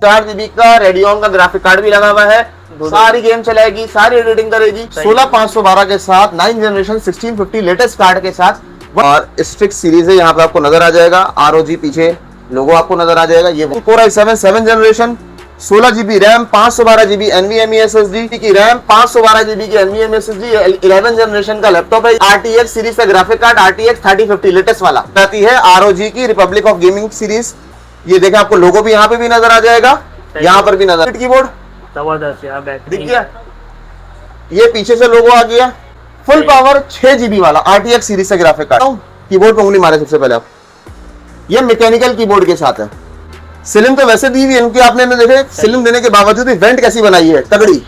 4 GB का radian का graphic card भी लगा हुआ है। सारी गेम चलाएगी, सारी एडिटिंग करेगी। 16512 के साथ 9 जनरेशन 1650 लेटेस्ट कार्ड के साथ और स्ट्रिक्स सीरीज है। यहाँ पे आपको नजर आ जाएगा ROG, पीछे लोगो आपको नजर आ जाएगा। ये Core i7 7 generation 16 GB RAM, 512 GB NVMe SSD की रैम, 512 GB की NVMe SSD, 11 जनरेशन का लैपटॉप है। RTX सीरीज का ग्राफिक कार्ड, RTX 3050 लेटेस्ट वाला आती है। ROG की रिपब्लिक ऑफ गेमिंग सीरीज। ये देखें, आपको लोगो भी यहाँ पे भी नजर आ जाएगा, यहाँ पर भी नजर। कीबोर्ड जबरदस्त दिख गया, ये पीछे से लोगो आ गया। फुल पावर 6 GB वाला RTX सीरीज से ग्राफिक कार्ड। कीबोर्ड पे उंगली मारे सबसे पहले आप, ये मैकेनिकल कीबोर्ड के साथ है। सिलिम तो वैसे दी हुई है इनकी, आपने देखे सिलिम देने के बावजूद वेंट कैसी बनाई है, तगड़ी।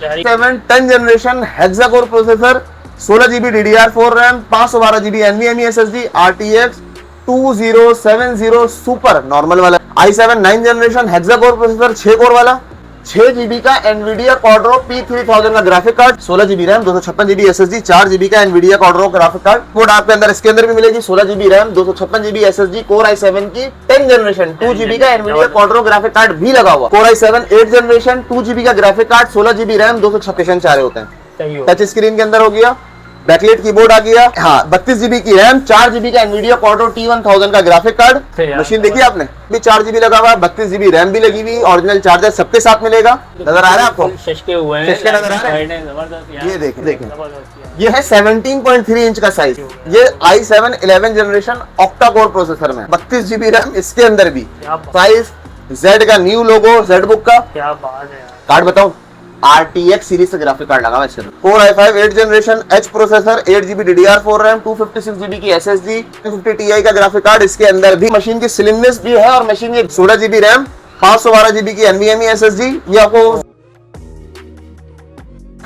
10 generation hexa core processor, 16 GB DDR4 RAM, 512 GB NVMe SSD, RTX 2070 super normal वाला, i7 9 generation hexa core processor, 6 core वाला, 6 GB का NVIDIA Quadro P3000 का graphic card, 16 GB RAM, 256 GB SSD, 4 GB का NVIDIA Quadro graphic card. Code आपके अंदर इसके अंदर भी मिलेगी, 16 GB RAM, 256 GB SSD, Core i7 की 10 जनरेशन 2 GB का NVIDIA Quadro ग्राफिक कार्ड भी लगा हुआ। Core i7 8 जनरेशन 2 GB का ग्राफिक कार्ड, 16 GB रैम, 256 चारे होते हैं। टच स्क्रीन के अंदर हो गया, बैकलाइट कीबोर्ड आ गया। हाँ, 32 GB की रैम, 4 GB का NVIDIA Quadro T1000 का ग्राफिक कार्ड। मशीन देखिए आपने, भी 4 GB लगा हुआ, 32 GB रैम भी लगी हुई, ओरिजिनल चार्जर सबके साथ मिलेगा। नजर आ रहा है आपको? शशके हुए हैं, शशके नजर आ रहे हैं। जबरदस्त। ये देखें, ये है 17.3 इंच का साइज। ये i7 11 generation octa core processor में, 32 GB रैम इसके अंदर भी। साइज Z का न्यू लोगो, Z बुक का। क्या बात है। कार्ड बताऊं, RTX सीरीज से ग्राफिक कार्ड लगा हुआ है इसके अंदर। Core i5 8 generation H processor, 8 GB DDR4 RAM, 256 GB की SSD, 50 Ti का ग्राफिक कार्ड इसके अंदर भी। मशीन की स्लिमनेस भी है और मशीन की 16 GB रैम, 512 GB की NVMe SSD। ये आपको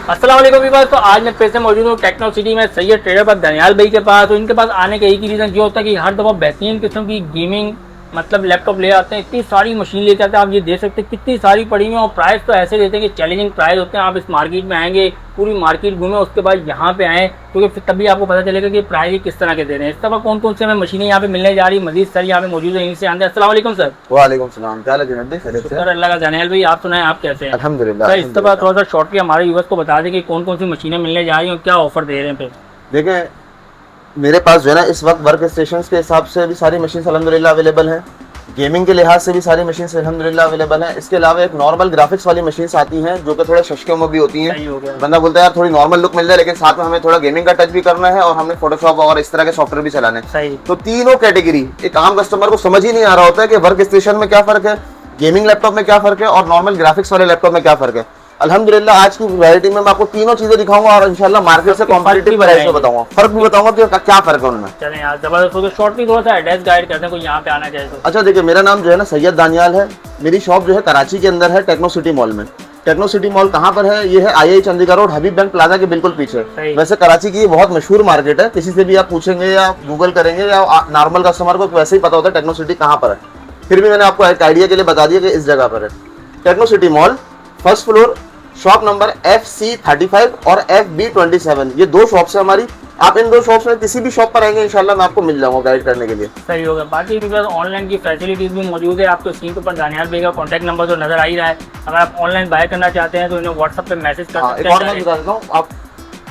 अस्सलाम वालेकुम व्यूअर्स। तो आज मैं फिर से मौजूद हूँ टेक्नो सिटी में सैयद ट्रेडर पर दनियाल भाई के पास। तो इनके पास आने का एक ही रीज़न ये होता है कि हर दफ़ा बेहतरीन किस्म की गेमिंग मतलब लैपटॉप ले आते हैं, इतनी सारी मशीन लेके आते हैं। आप ये देख सकते हैं कितनी सारी पड़ी हुई हैं और प्राइस तो ऐसे देते हैं कि चैलेंजिंग प्राइस होते हैं। आप इस मार्केट में आएंगे, पूरी मार्केट घूमें, उसके बाद यहाँ पे आएँ, क्योंकि फिर तभी आपको पता चलेगा कि प्राइस किस तरह के दे रहे हैं। इस तरह कौन कौन से हमें मशीनें यहाँ पे मिलने जा रही है, मजीद सर यहाँ पे मौजूद है, इनसे आते हैं। अस्सलाम वालेकुम सर। वालेकुम सलाम। क्या हाल सर? अल्लाह का दनियाल भाई, आप सुनाएं, आप कैसे हैं? अल्हम्दुलिल्लाह। सर इस तरह थोड़ा सा शॉर्टली हमारे यूवर्स को बता दें कि कौन कौन सी मशीनें मिलने जा रही हैं और क्या ऑफर दे रहे हैं। फिर देखें, मेरे पास जो है ना इस वक्त वर्क स्टेशन के हिसाब से भी सारी मशीन अल्हम्दुलिल्लाह अवेलेबल हैं, गेमिंग के लिहाज से भी सारी मशीन अल्हम्दुलिल्लाह अवेलेबल है। इसके अलावा एक नॉर्मल ग्राफिक्स वाली मशीन आती हैं जो कि थोड़े सस्ते में भी होती हैं। बंदा बोलता है यार थोड़ी नॉर्मल लुक मिल जाए, लेकिन साथ में हमें थोड़ा गेमिंग का टच भी करना है और हमने फोटोशॉप और इस तरह के सॉफ्टवेयर भी चलाने हैं। तो तीनों कैटेगरी एक आम कस्टमर को समझ ही नहीं आ रहा होता है कि वर्क स्टेशन में क्या फर्क है, गेमिंग लैपटॉप में क्या फर्क है और नॉर्मल ग्राफिक्स वाले लैपटॉप में क्या फर्क है। अल्हम्दुलिल्लाह आज की वैरायटी में मैं आपको तीनों चीजें दिखाऊंगा और इंशाल्लाह मार्केट से कॉम्पिटिटिव प्राइस में बताऊंगा, फर्क भी बताऊंगा कि क्या फर्क है उनमें। चलें यार, जबरदस्त हो गया। शॉर्टली थोड़ा सा एड्रेस गाइड करते हैं, कोई यहाँ पे आना चाहे तो। अच्छा देखिए, मेरा नाम जो है ना सैयद दानियाल है। मेरी शॉप जो है कराची के अंदर है, टेक्नो सिटी मॉल में। टेक्नो सिटी मॉल कहाँ पर है? ये है II चंडीगढ़ रोड, हबीब बैंक प्लाजा के बिल्कुल पीछे। वैसे कराची की ये बहुत मशहूर मार्केट है, किसी से भी आप पूछेंगे या गूगल करेंगे या नॉर्मल कस्टमर को वैसे ही पता होता है टेक्नो सिटी कहाँ पर है। फिर भी मैंने आपको एक आइडिया के लिए बता दिया कि इस जगह पर है। Techno city mall, first floor, shop number FC35 और FB27, ये दो शॉप्स है हमारी। आप इन दो शॉप्स में किसी भी शॉप पर आएंगे इंशाल्लाह मैं आपको मिल जाऊंगा गाइड करने के लिए। सही होगा। बाकी ऑनलाइन की फैसिलिटीज भी मौजूद है। आपको स्क्रीन पर दानियाल भाई का कॉन्टैक्ट नंबर जो नजर आ ही रहा है, अगर आप ऑनलाइन बाय करना चाहते हैं तो इन्हें व्हाट्सएप पे मैसेज कर सकते हैं। एक और मैं बता देता हूँ, आप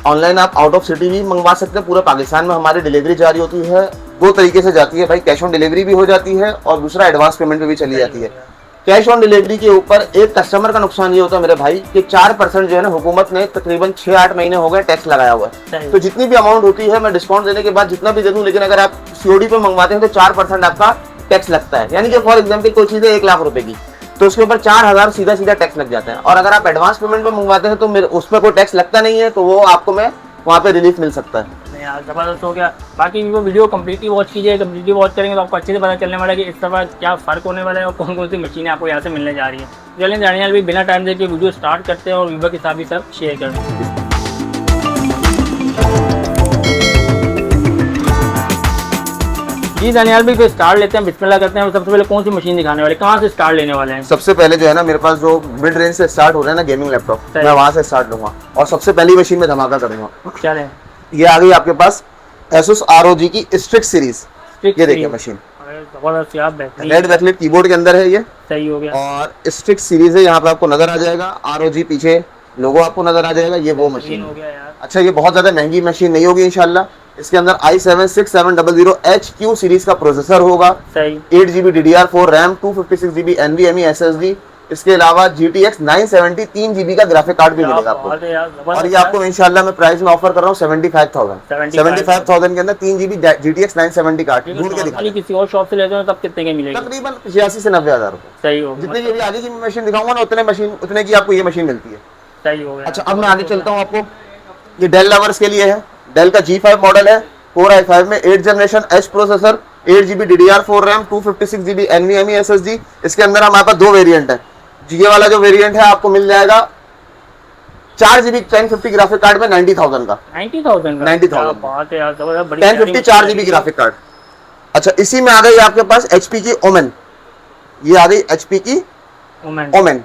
ऑनलाइन आप आउट ऑफ सिटी भी मंगवा सकते हैं। पूरे पाकिस्तान में हमारी डिलीवरी जारी होती है, दो तरीके से जाती है भाई, कैश ऑन डिलीवरी भी हो जाती है और दूसरा एडवांस पेमेंट पे भी चली जाती है। कैश ऑन डिलीवरी के ऊपर एक कस्टमर का नुकसान ये होता है मेरे भाई कि 4% जो है ना हुकूमत ने तकरीबन 6-8 महीने हो गए टैक्स लगाया हुआ है। तो जितनी भी अमाउंट होती है मैं डिस्काउंट देने के बाद जितना भी दे दूं, लेकिन अगर आप COD पे मंगवाते हैं तो 4% आपका टैक्स लगता है। यानी कि फॉर एग्जाम्पल कोई चीज़ है 1 लाख रुपए की, तो उसके ऊपर 4000 सीधा टैक्स लग जाता है। और अगर आप एडवांस पेमेंट में मंगवाते हैं तो उसमें कोई टैक्स लगता नहीं है, तो वो आपको मैं वहाँ पे रिलीफ मिल सकता है। यार जबरदस्त हो गया। बाकी वो वीडियो कम्प्लीटली वॉच कीजिए, कम्प्लीटली वॉच करेंगे तो आपको अच्छे से पता चलने वाला है कि इस तरह क्या फ़र्क होने वाला है और कौन कौन सी मशीनें आपको यहाँ से मिलने जा रही है। चलें दानियाल भाई, बिना टाइम देके वीडियो स्टार्ट करते हैं और व्यूअर के साथ भी सब शेयर करते हैं। जी दानियाल भाई, फिर स्टार्ट लेते हैं, बिस्मिल्लाह करते हैं। सबसे पहले कौन सी मशीन दिखाने वाले, कहाँ से स्टार्ट लेने वाले हैं? सबसे पहले जो है ना मेरे पास जो मिड रेंज से स्टार्ट हो रहा है ना गेमिंग लैपटॉप, मैं वहाँ से स्टार्ट लूंगा और सबसे पहली मशीन में धमाका करूंगा। चलें, ये आ गई आपके पास Asus ROG की स्ट्रिक्स सीरीज। ये देखिए मशीन, जबरदस्त यार, बेहतरीन। रेड बैकलाइट कीबोर्ड के अंदर है ये, सही हो गया। और स्ट्रिक्ट सीरीज है, यहाँ पे आपको नजर आ जाएगा ROG, पीछे लोगो आपको नजर आ जाएगा। ये वो बेहतरीन मशीन हो है। गया यार। अच्छा, ये बहुत ज्यादा महंगी मशीन नहीं होगी इंशाल्लाह। इसके अंदर i7-6700HQ सीरीज का प्रोसेसर होगा, सही। 8GB DDR4 RAM, 256GB NVMe SSD, इसके अलावा GTX 970 3GB का ग्राफिक कार्ड भी क्या मिलेगा बात आपको। है यार, और जबरदस्त ये आपको इंशाल्लाह मैं प्राइस में ऑफर कर रहा हूँ 75,000 75,000 के अंदर 3GB GTX 970 कार्ड ढूंढ के दिखा। किसी और शॉप से लेते हो तब कितने के मिलेगी? तकरीबन 85 से 90,000 रुपए। सही हो गया। जितने की अभी आगे की मशीन दिखाऊंगा ना, उतने की आपको ये मशीन मिलती है। सही हो गया। अच्छा, अब मैं आगे चलता हूँ आपको। ये डेल लवर्स के लिए है, डेल का G5 मॉडल है, Core i5 में 8th generation H processor, 8GB DDR4 RAM, 256GB NVMe SSD। इसके अंदर हमारे पास दो वेरिएंट है। ये वाला जो वेरिएंट है आपको मिल जाएगा 4GB 1050 ग्राफिक कार्ड में 90,000 का। 90,000 का? 90,000 क्या बात है यार, जबरदस्त। बड़ी 1050 4GB ग्राफिक कार्ड। अच्छा, इसी में आ गई आपके पास HP की ओमेन। ये आ गई HP की ओमेन,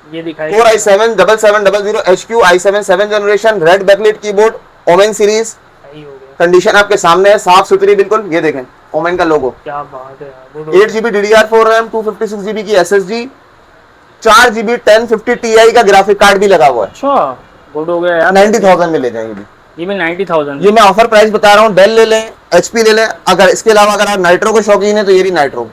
ये दिखाई। Core i7-7700HQ, i7 7th generation, red backlight keyboard, Omen series. सही हो गया। कंडीशन आपके सामने है, साफ सुथरी बिल्कुल। ये देखें ओमेन का लोगो। क्या बात है यार। 8GB DDR4 रैम, 256GB की SSD, 4GB 1050 Ti का ग्राफिक कार्ड भी लगा हुआ है। अच्छा, गुड हो गया यार। 90,000 में ले जाएंगे। ये भी 90,000। ये मैं ऑफर प्राइस बता रहा हूँ। डेल ले लें, HP ले लें। अगर इसके अलावा अगर आप नाइट्रो के शौकीन है तो ये भी नाइट्रो।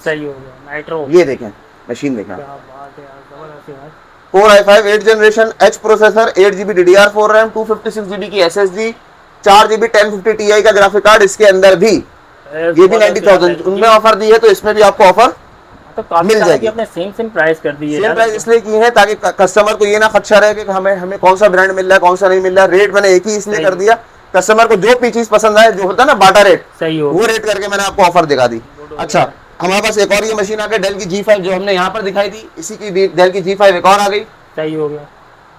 सही हो गया, नाइट्रो। ये देखें मशीन देखें। क्या बात है यार, जबरदस्त यार। Core i5 8th generation H processor, 8GB DDR4 RAM, 256GB की SSD, 4GB 1050 Ti का ग्राफिक कार्ड इसके अंदर भी। ये भी 90,000 उनमें ऑफर दी है, तो इसमें भी आपको ऑफर तो काफी मिल सारी जाएगी। अपने सेम प्राइस कर दी है सेम यार। प्राइस इसलिए की है ताकि कस्टमर को ये ना खदशा रहे कि हमें कौन सा ब्रांड मिल रहा है, कौन सा नहीं मिल रहा है। रेट मैंने एक ही इसलिए कर दिया, कस्टमर को जो भी चीज पसंद आए, जो होता है ना बाटा रेट, सही हो वो रेट करके मैंने आपको ऑफर दिखा दी। अच्छा, हमारे पास एक और ये मशीन आ गई, डेल की G5 जो हमने यहाँ पर दिखाई थी, इसी की डेल की G5 एक और आ गई। सही हो गया।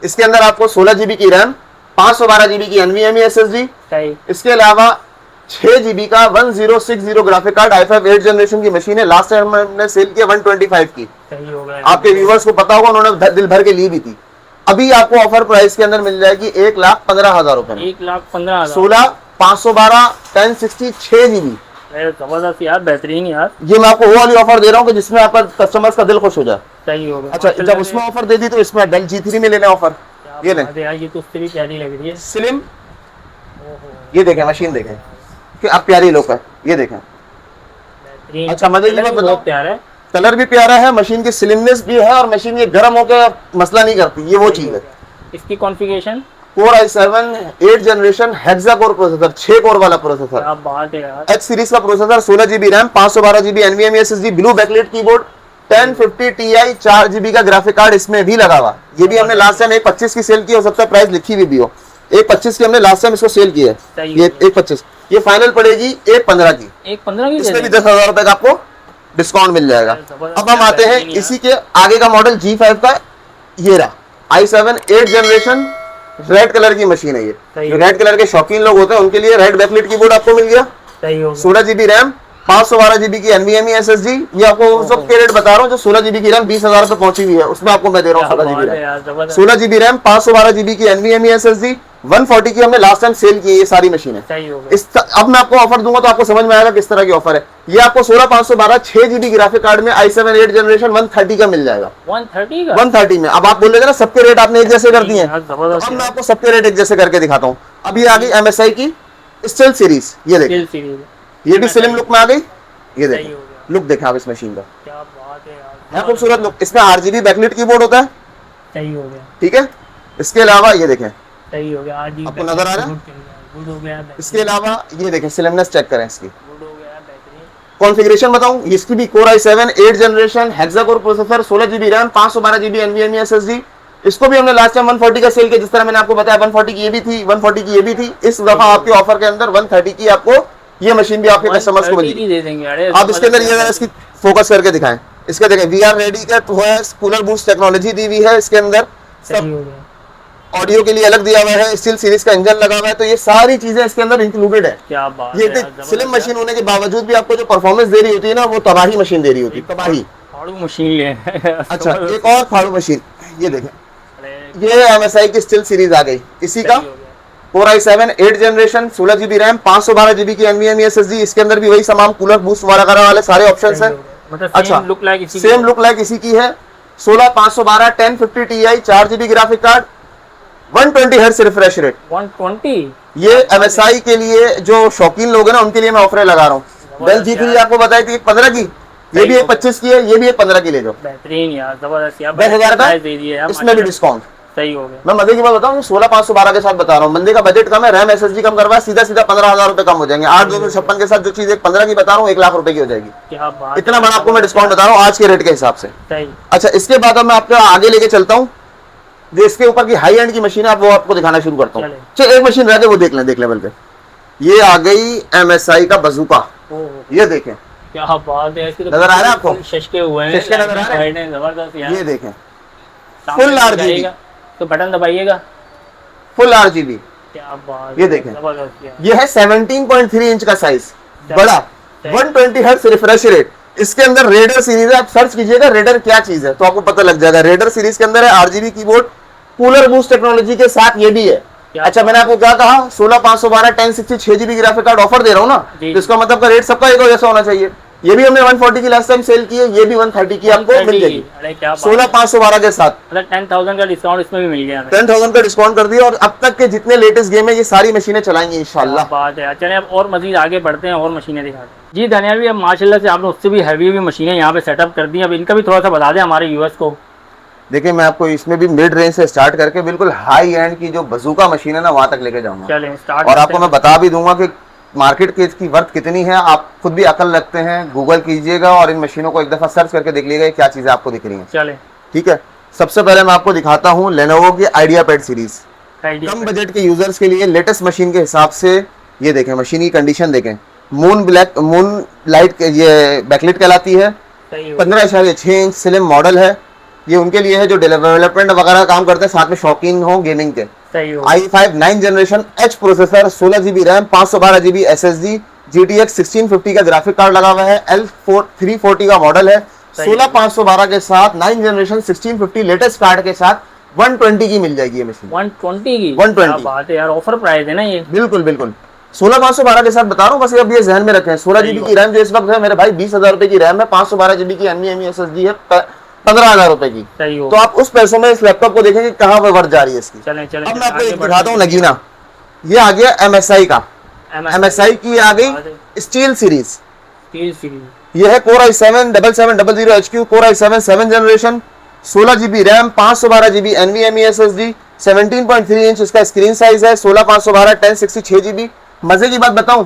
इसके अंदर आपको 16GB की रैम, 512GB की NVMe SSD, सही। इसके अलावा 6GB का 1060 graphic card, i5 8th generation की मशीन है। लास्ट टाइम हमने सेल किया 125 की। सही हो गया। आपके व्यूवर्स को पता होगा, उन्होंने दिल भर के ली भी थी। अभी आपको ऑफर प्राइस के अंदर मिल जाएगी 1,15,000 रुपए में। 1,15,000। 16 512 1060 6GB। जबरदस्त यार, बेहतरीन यार। ये मैं आपको वो वाली ऑफर दे रहा हूँ कि जिसमें आपका कस्टमर्स का दिल खुश हो जाए। सही हो गया। अच्छा, जब उसमें ऑफर दे दी तो इसमें डेल G3 में लेना ऑफर। ये लें यार, ये तो उससे भी प्यारी लग रही है। स्लिम। ये देखें मशीन देखें कि अब प्यारी लुक है। ये देखें। बेहतरीन। अच्छा, मजे की बात कलर भी बताओ, बहुत प्यारा है। कलर भी प्यारा है, मशीन की स्लिमनेस भी है, और मशीन ये गर्म होकर मसला नहीं करती। ये वो चीज है। इसकी configuration Core i7 8th generation hexa core processor, 6 core वाला प्रोसेसर, क्या बात है यार। H सीरीज का processor, 16GB RAM, 512GB NVMe SSD, blue backlight keyboard, 1050 Ti, 4GB का ग्राफिक कार्ड इसमें भी लगा हुआ। ये भी हमने लास्ट टाइम 1.25 की सेल की, हो सकता है प्राइस लिखी हुई भी हो। 1.25 की हमने लास्ट टाइम इसको सेल की है। ये 1.25, ये फाइनल पड़ेगी 1.15 की। 1,15 की। इसमें भी 10,000 रुपए का आपको डिस्काउंट मिल जाएगा। अब हम आते हैं इसी के आगे का मॉडल G5 का। ये रहा i7 8th generation, red colour की मशीन है ये। जो रेड कलर के शौकीन लोग होते हैं उनके लिए रेड बैकलाइट कीबोर्ड आपको मिल गया। सही हो गया। 16GB रैम, 512GB की NVMe SSD। ये आपको सबके रेट बता रहा हूँ। जो 16GB की रैम 20,000 पे पहुंची हुई है, उसमें आपको मैं दे रहा हूँ 16GB RAM, 16GB RAM, 512GB की NVMe SSD, 140 की हमने लास्ट टाइम सेल की है ये सारी मशीन है। सही हो गया। अब मैं आपको ऑफर दूंगा तो आपको समझ में आएगा किस तरह की ऑफर है। ये आपको 16,512 6GB ग्राफिक कार्ड में i7 8th जनरेशन 130 का मिल जाएगा। 130 का? 130 में। अब आप बोल रहे ना सबके रेट आपने एक जैसे कर दिए हैं, जबरदस्त। अब मैं आपको सबके रेट एक जैसे करके दिखाता हूँ। अब ये आ गई MSI की स्टिल सीरीज। ये देखिए, ये भी स्लिम लुक में आ गई। ये देखिए लुक देखें आप इस मशीन का, क्या बात है यार, है खूबसूरत लुक। इसमें RGB बैकलाइट कीबोर्ड होता है। सही हो गया। ठीक है, इसके अलावा ये देखें, सही हो गया। आज आपको नजर आ रहा है? गुड हो गया। इसके अलावा ये देखें स्लिमनेस चेक करें इसकी। गुड हो गया, बेहतरीन। कॉन्फ़िगरेशन बताऊं, इसकी भी Core i7 8th generation hexa core processor, 16GB RAM, 512GB NVMe SSD। इसको भी हमने लास्ट टाइम 140 का सेल किया, जिस तरह मैंने आपको बताया 140 की ये भी थी, 140 की ये भी थी। इस दफा आपके ऑफर के अंदर 130 की आपको ये मशीन भी आपके कस्टमर्स को मिलेगी। दे देंगे। अरे आप इसके अंदर ये इसकी फोकस करके दिखाएं। इसका देखें VR रेडी का तो है, कूलर बूस्ट टेक्नोलॉजी दी हुई है इसके अंदर। सही हो गया। ऑडियो के लिए अलग दिया हुआ है, स्टील सीरीज का इंजन लगा हुआ है, तो ये सारी चीजें इसके अंदर इंक्लूडेड है। क्या बात ये है। स्लिम मशीन होने के बावजूद भी आपको जो परफॉर्मेंस दे रही होती है ना, वो तबाही मशीन दे रही होती है, तबाही। फाड़ू मशीन ले। अच्छा, एक और फाड़ू मशीन, ये देखें, अरे ये MSI की स्टील सीरीज आ गई। इसी का Core i7 8 generation 16 GB RAM 512 GB की NVMe SSD। इसके अंदर भी वही तमाम कूलर बूस्ट वगैरह वाले सारे ऑप्शंस हैं। मतलब अच्छा, सेम लुक लाइक इसी की है। 16 512 1050 Ti 4 GB graphic card 120 hertz refresh rate 120। ये MSI के लिए जो शौकीन लोग हैं ना उनके लिए मैं ऑफर लगा रहा हूँ। डेल G3 आपको बताई थी 15 की, ये भी 25 की है, ये भी 15 की ले लो। बेहतरीन यार, जबरदस्त यार, 10,000 का दे दिए यार, इसमें भी डिस्काउंट। सही हो गया। मैं मजे की बात बताऊं 16 512 के साथ बता रहा हूँ। बंदे का बजट कम है, रैम SSD कम करवा, सीधा 15,000 रुपए कम हो जाएंगे। 8 256 के साथ जो चीज 15 की बता रहा हूँ 1 लाख रुपए की हो जाएगी। क्या बात, इतना बड़ा आपको मैं डिस्काउंट बता रहा हूँ आज के रेट के हिसाब से। सही। अच्छा, इसके बाद अब मैं आपको आगे लेके चलता हूँ, जो इसके ऊपर की हाई एंड की मशीन है आप वो आपको दिखाना शुरू करता हूँ। चलो एक मशीन रह गई, वो देख लेवल पे। ये आ गई MSI का बजूका, ये देखें, क्या बात है। नजर आ रहा है आपको? शशके हुए हैं, शशके नजर आ रहे हैं? जबरदस्त यार। ये देखें, फुल RGB, तो बटन दबाइएगा, फुल RGB। क्या बात, ये देखें, जबरदस्त यार। ये है 17.3 इंच का साइज, बड़ा, 120 हर्ट्ज रिफ्रेश रेट। इसके अंदर रेडर सीरीज है, आप सर्च कीजिएगा रेडर क्या चीज है तो आपको पता लग जाएगा। रेडर सीरीज के अंदर है RGB keyboard, cooler boost technology के साथ ये भी है। अच्छा, मैंने आपको क्या कहा 16 512 1060 6 GB ग्राफिक कार्ड ऑफर दे रहा हूँ ना, तो इसका मतलब का रेट सबका एक जैसा होना चाहिए। ये भी हमने 140 की लास्ट टाइम सेल की है, ये भी 130 की आपको मिल जाएगी 16 512 के साथ। मतलब 10,000 का डिस्काउंट इसमें भी मिल गया, 10,000 का डिस्काउंट कर दिया। और अब तक के जितने लेटेस्ट गेम है ये सारी मशीनें चलाएंगी इंशाल्लाह। बात है। चलिए अब और मजीद आगे बढ़ते हैं और मशीनें दिखाते हैं। जी दानियाल भी, अब माशाल्लाह से आपने उससे भी हैवी मशीनें यहाँ पे सेटअप कर दी। अब इनका भी थोड़ा सा बता दें हमारे व्यूअर्स को। देखिए, मैं आपको इसमें भी मिड रेंज से स्टार्ट करके बिल्कुल हाई एंड की जो बजूका मशीन है ना वहां तक लेके जाऊंगा। चलें स्टार्ट। और आपको मैं बता भी दूंगा कि मार्केट की इसकी वर्थ कितनी है। आप खुद भी अकल रखते हैं, गूगल कीजिएगा और इन मशीनों को एक दफा सर्च करके देख लीजिएगा क्या चीजें आपको दिख रही हैं। चलें, ठीक है। सबसे पहले मैं आपको दिखाता हूँ लेनोवो की आइडियापैड सीरीज। कम बजट के यूजर्स के लिए लेटेस्ट मशीन के हिसाब से ये देखें, मशीन की कंडीशन देखें। मून लाइट ये बैकलाइट कहलाती है, 15.6 इंच स्लिम मॉडल है। ये उनके लिए है जो डेवलपमेंट वगैरह काम करते हैं, साथ में शौकीन हो गेमिंग के। i5 9 generation H processor, 16 GB RAM 512 GB SSD, GTX 1650 का ग्राफिक कार्ड लगा हुआ है, L340 का मॉडल है। 16 512 के साथ 9 जनरेशन 1650 लेटेस्ट कार्ड के साथ 120 की मिल जाएगी ये मशीन। 120 की 120 बात है यार, ऑफर प्राइस है ना ये। बिल्कुल बिल्कुल 16 512 के साथ बता रहा हूँ, बस अब ये ध्यान में रखें। 16 जीबी की रैम जो इस वक्त है मेरे भाई 20,000 रुपए की रैम है, 512 जीबी की NVMe SSD है 15,000 रुपए की। तो आप उस पैसों में इस लैपटॉप को देखेंगे कहाँ पर वर्थ जा रही है इसकी। चलें चलें, अब मैं आपको एक दिखाता हूँ नगीना। ये आ गया MSI का, MSI की आ गई स्टील सीरीज। ये है Core i7 7700 HQ, Core i7 7 generation, 16 GB RAM 512 GB NVMe SSD, 17.3 inch इसका स्क्रीन साइज है, 16 512 1060 6 GB। मजे की बात बताऊं,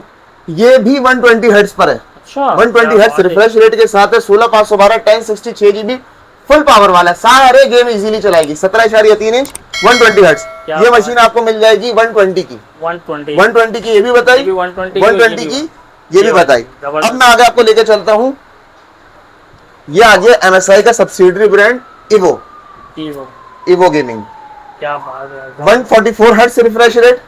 ये भी 120 हर्ट्ज पर है। 120 हर्ट्ज रिफ्रेश रेट के साथ है, 16 512 1060 6 GB, फुल पावर वाला, सारे गेम इजीली चलाएगी। 17.3 इंच 120 हर्ट्ज ये मशीन आपको मिल जाएगी 120 की। 120 की ये भी बताई, 120 की ये भी बताई। अब मैं आगे आपको लेके चलता हूँ। ये आ गया MSI का सब्सिडियरी ब्रांड इवो गेमिंग। क्या बात है, 144 hertz refresh rate,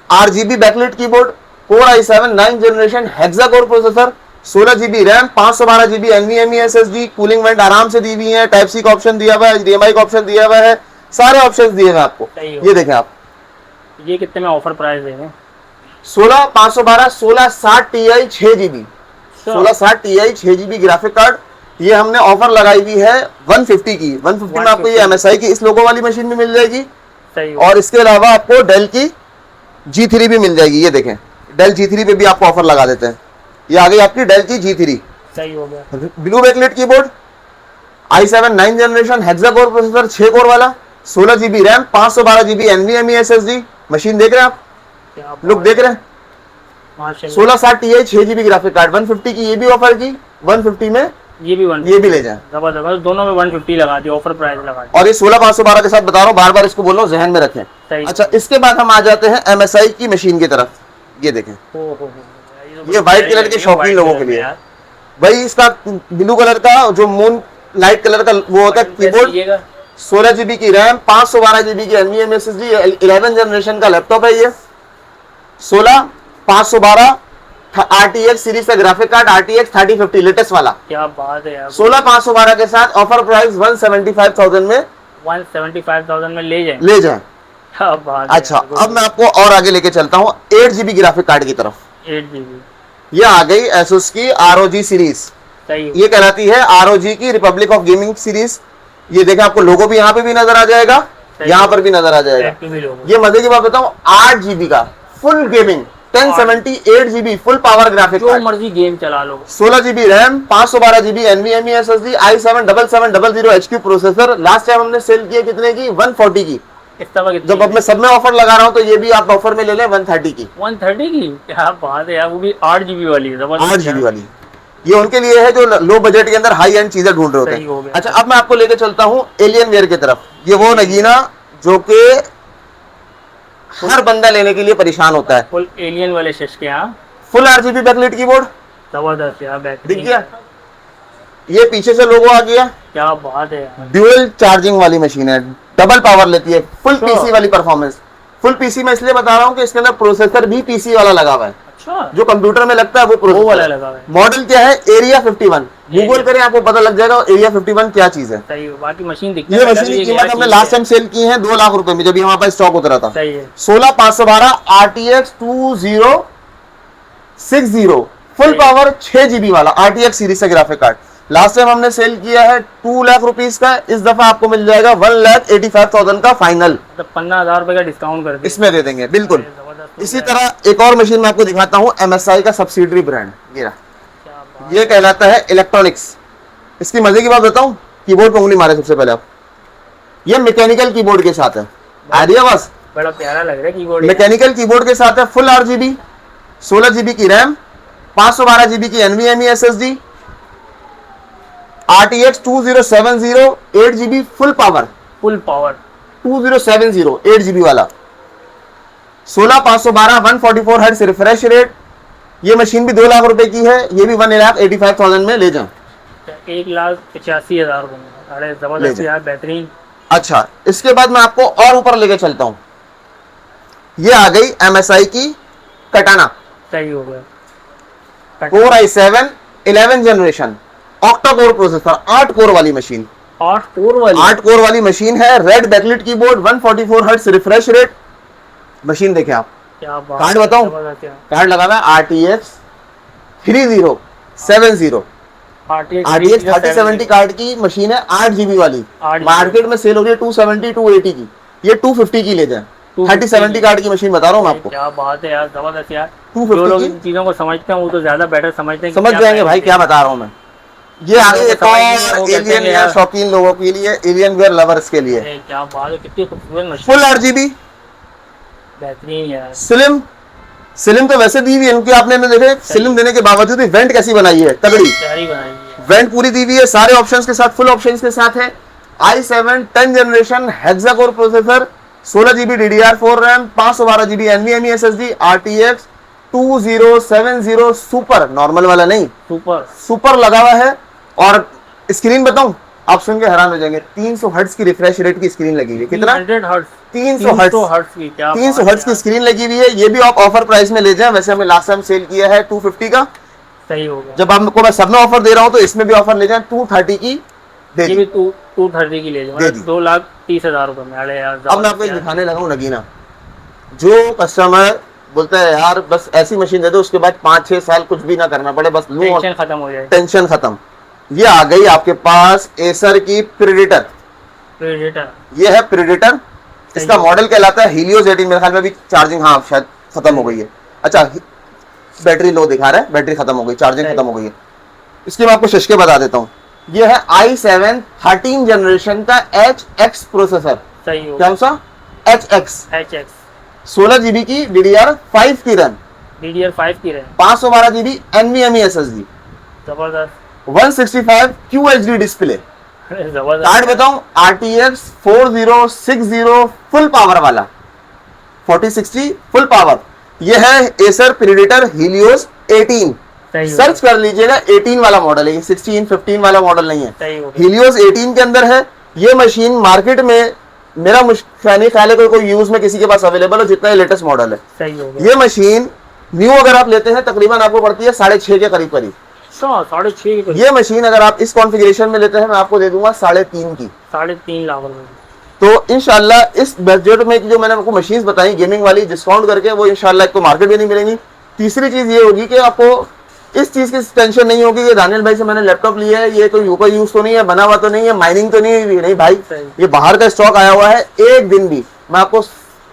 RGB backlight keyboard, Core i7 9 generation hexa core processor, 16 GB RAM 512 GB NVMe SSD, cooling vent आराम से दी हुई है, टाइप सी का ऑप्शन दिया हुआ है, HDMI का ऑप्शन दिया हुआ है, सारे ऑप्शंस दिए हुए हैं आपको। ये देखें आप, ये कितने में ऑफर प्राइस देंगे? 16 512 1660 Ti 6 GB, 1660 Ti 6 GB graphic card. ये हमने ऑफर लगाई हुई है 150 की। 150 में आपको ये MSI की इस लोगो वाली मशीन भी मिल जाएगी और इसके अलावा आपको डेल की G3 भी मिल जाएगी। ये देखें, डेल G3 पे भी आपको ऑफर लगा देते हैं। ये आ गई आपकी डेल की G3। सही हो गया। Blue backlight keyboard, i7 9 generation hexa core processor 6 core वाला, 16 GB RAM 512 GB NVMe SSD। Machine देख रहे हैं आप, लुक देख रहे हैं, 1660 Ti 6 GB ग्राफिक कार्ड। 150 की ये भी ऑफर की, 150 में ये भी ले जाए। जबरदस्त, दोनों में 150 लगा दी, ऑफर प्राइस लगा दी। और ये 16 512 के साथ बता रहा हूँ, बार बार इसको बोल रहा हूँ, जहन में रखें। अच्छा, इसके बाद हम आ जाते हैं MSI की मशीन की तरफ। ये देखें, ये व्हाइट कलर के शौकीन लोगों के लिए भाई, इसका ब्लू कलर का जो मून लाइट कलर का वो होता है कीबोर्ड, 16 जीबी की रैम 512 जीबी की NVMe SSD, 11 जनरेशन का लैपटॉप है ये, 16 512 RTX सीरीज का ग्राफिक कार्ड, RTX 3050 लेटेस्ट वाला। क्या बात है यार, 16 512 के साथ ऑफर प्राइस 175,000 में 175,000 में ले जाए। क्या बात है अच्छा, यार, अब मैं आपको और आगे लेके चलता हूँ 8 GB ग्राफिक कार्ड की तरफ। 8 GB। ये आ गई एसोस की ROG सीरीज। सही हो ये कहलाती है ROG की रिपब्लिक ऑफ गेमिंग सीरीज। ये देखें, आपको लोगो भी यहाँ पे भी नजर आ जाएगा, यहाँ पर भी नजर आ जाएगा। Back to भी लोगो। ये मजे की बात बताऊं, 8 GB का full gaming 1078 GB full power graphic जो कार्ड, मर्जी गेम चला लो। 16 GB RAM, 512 GB NVMe SSD, i7-7700 HQ processor. Last time हमने सेल किया कितने की? 140 की। इस तक जब अब मैं सब में ऑफर लगा रहा हूं तो ये भी आप ऑफर में ले लें 130 की। 130 की क्या बात है यार, वो भी 8 GB वाली है, जबरदस्त 8 GB वाली। ये उनके लिए है जो लो बजट के अंदर हाई एंड चीजें ढूंढ रहे होते सही हो हैं। गया। अच्छा, अब मैं आपको लेके चलता हूँ एलियन वेयर की तरफ। ये वो नगीना जो कि हर बंदा लेने के लिए परेशान होता है। फुल एलियन वाले शश के यहाँ, फुल RGB बैकलाइट कीबोर्ड जबरदस्त यार, दिख बेहतरीन। गया। ये पीछे से लोगो आ गया। क्या बात है यार। ड्यूअल चार्जिंग वाली मशीन है, डबल पावर लेती है, फुल अच्छा। पीसी वाली परफॉर्मेंस। फुल पीसी मैं इसलिए बता रहा हूँ कि इसके अंदर प्रोसेसर भी पीसी वाला लगा हुआ है। अच्छा, जो कंप्यूटर में लगता है वो वो प्रोसेसर वाला लगा हुआ है। मॉडल क्या है? एरिया 51। गूगल करें, आपको पता लग जाएगा एरिया 51 क्या चीज है। सही हो। बाकी मशीन दिखने ये में मशीन लग की रही है कीमत कि हमने यार लास्ट चीज़ टाइम सेल की है 2 लाख रुपए में, जब ये हमारे पास स्टॉक उतरा था। है। सही है। 16512 RTX 2060 फुल पावर 6 GB वाला RTX सीरीज से ग्राफिक कार्ड। लास्ट टाइम हमने सेल किया है 2 लाख रुपीस का, इस दफा आपको मिल जाएगा 1,85,000 का फाइनल। मतलब 15,000 रुपए का डिस्काउंट कर दिया। इसमें दे देंगे बिल्कुल। जबरदस्त हो इसी गया। तरह एक और मशीन मैं आपको दिखाता हूँ, MSI का सब्सिडरी ब्रांड। क्या बात। ये कहलाता है इलेक्ट्रॉनिक्स। इसकी मजे की बात बताऊं, कीबोर्ड पे उंगली मारे सबसे पहले आप। ये मैकेनिकल कीबोर्ड के साथ है। आइडिया बस, बड़ा प्यारा लग रहा है कीबोर्ड। मैकेनिकल कीबोर्ड के साथ है। फुल RGB, 16 GB की रैम, 512 GB की NVMe SSD, RTX 2070 8 GB full power, full power 2070 8 GB वाला, 16512 144 हर्ट्ज रिफ्रेश रेट। ये मशीन भी 2 लाख रुपए की है, ये भी 1,85,000 में ले जाएं। 1,85,000 रुपए में। अरे ले जबरदस्त जाओ। यार, बेहतरीन। अच्छा, इसके बाद मैं आपको और ऊपर लेके चलता हूं। ये आ गई MSI की कटाना सही हो गया। Core i7 11 generation octa core processor, 8 core वाली मशीन। 8 कोर वाली। 8 कोर वाली मशीन है, red backlit keyboard, 144 hertz refresh rate. Machine देखें आप, क्या बात। कार्ड बताऊं? जबरदस्त यार। कार्ड लगा हुआ है RTX 3070 RTX 3070 कार्ड की मशीन है, 8 GB वाली। 8 GB मार्केट में सेल हो रही है 270 280 की, ये 250 की ले जाए। 3070 कार्ड की मशीन बता रहा हूँ मैं आपको। क्या बात है यार, जबरदस्त यार। 250 जो लोग की? इन चीजों को समझते हैं वो तो ज्यादा बेटर समझते हैं कि समझ क्या जाएंगे प्राइस भाई है। क्या बता रहा हूँ मैं। ये आ गई एक और एलियन वेयर शौकीन लोगों के लिए, एलियन वेयर लवर्स के लिए। अरे क्या बात है, कितनी खूबसूरत मशीन। फुल RGB बेहतरीन यार। स्लिम। स्लिम तो वैसे दी हुई है इनकी, आपने देखे स्लिम देने के बावजूद भी वेंट कैसी बनाई है, तगड़ी प्यारी बनाई है। वेंट पूरी दी हुई है, सारे ऑप्शंस के साथ, फुल ऑप्शंस के साथ है। i7 10 generation hexa core processor, 16 GB DDR4 RAM, 512 GB NVMe SSD, RTX 2070 super, normal वाला नहीं, सुपर। सुपर लगा हुआ है। और स्क्रीन बताऊं, आप सुन के हैरान हो जाएंगे, 300 हर्ट्ज की रिफ्रेश रेट की स्क्रीन लगी हुई है। कितना? 300 हर्ट्ज। 300 हर्ट्ज। 300 हर्ट्ज की। क्या 300 बात हर्ट्ज की है स्क्रीन लगी हुई है। ये भी आप ऑफर प्राइस में ले जाएं, वैसे हमने लास्ट टाइम सेल किया है 250 का। यार। सही हो गया। जब आपको मैं सब में ऑफर दे रहा हूं तो इसमें भी ऑफर ले जाएं, 230 की दे ये दी। भी 230 की ले जाओ, दे दी। 2,30,000 रुपए में। अरे यार अब मैं आपको एक दिखाने लगा हूं नगीना। जो कस्टमर बोलता है यार बस ऐसी मशीन दे दो, उसके बाद 5-6 साल कुछ भी ना करना पड़े, बस लूं और टेंशन खत्म हो जाए। टेंशन खत्म। ये आ गई आपके पास एसर की प्रेडेटर। प्रेडेटर। ये है प्रेडेटर, इसका मॉडल कहलाता है हीलियोस 18। मेरे ख्याल में भी चार्जिंग हाँ शायद खत्म हो गई है। अच्छा, बैटरी लो दिखा रहा है, बैटरी खत्म हो गई, चार्जिंग खत्म हो गई है। इसके मैं आपको शशके बता देता हूँ। ये है i7 13 जनरेशन का HX प्रोसेसर। सही हो कौन सा? HX। HX 16 GB की DDR5 की रैम, DDR5 की रैम। 512 GB NVMe SSD, जबरदस्त। 165 QHD डिस्प्ले। अरे जबरदस्त। कार्ड बताऊं, RTX 4060 फुल पावर वाला, 4060 फुल पावर। ये है एसर प्रेडेटर हीलियोस 18। सही हो सर्च कर लीजिएगा, 18 वाला मॉडल है ये, 16 15 वाला मॉडल नहीं है। सही हो गया। हीलियोस 18 के अंदर है। ये मशीन मार्केट में मेरा मुश्किल ख्याल है कोई यूज में किसी के पास अवेलेबल हो, जितना लेटेस्ट मॉडल है। सही हो गया। ये मशीन न्यू अगर आप लेते हैं तकरीबन आपको पड़ती है 6.5 के करीब करीब। 6.5 ये मशीन अगर आप इस कॉन्फ़िगरेशन में लेते हैं मैं आपको दे दूंगा 3.5 की। 3.5 लाख रुपए। तो इंशाल्लाह इस बजट में जो मैंने आपको मशीन्स बताई गेमिंग वाली डिस्काउंट करके, वो इंशाल्लाह एक तो मार्केट में नहीं मिलेंगी। तीसरी चीज ये होगी कि आपको इस चीज की टेंशन नहीं होगी कि दानियल भाई से मैंने लैपटॉप लिया है, ये कोई ऊपर यूज तो नहीं है, बना हुआ तो नहीं है, माइनिंग तो नहीं हुई। नहीं भाई, ये बाहर का स्टॉक आया हुआ है। एक दिन भी मैं आपको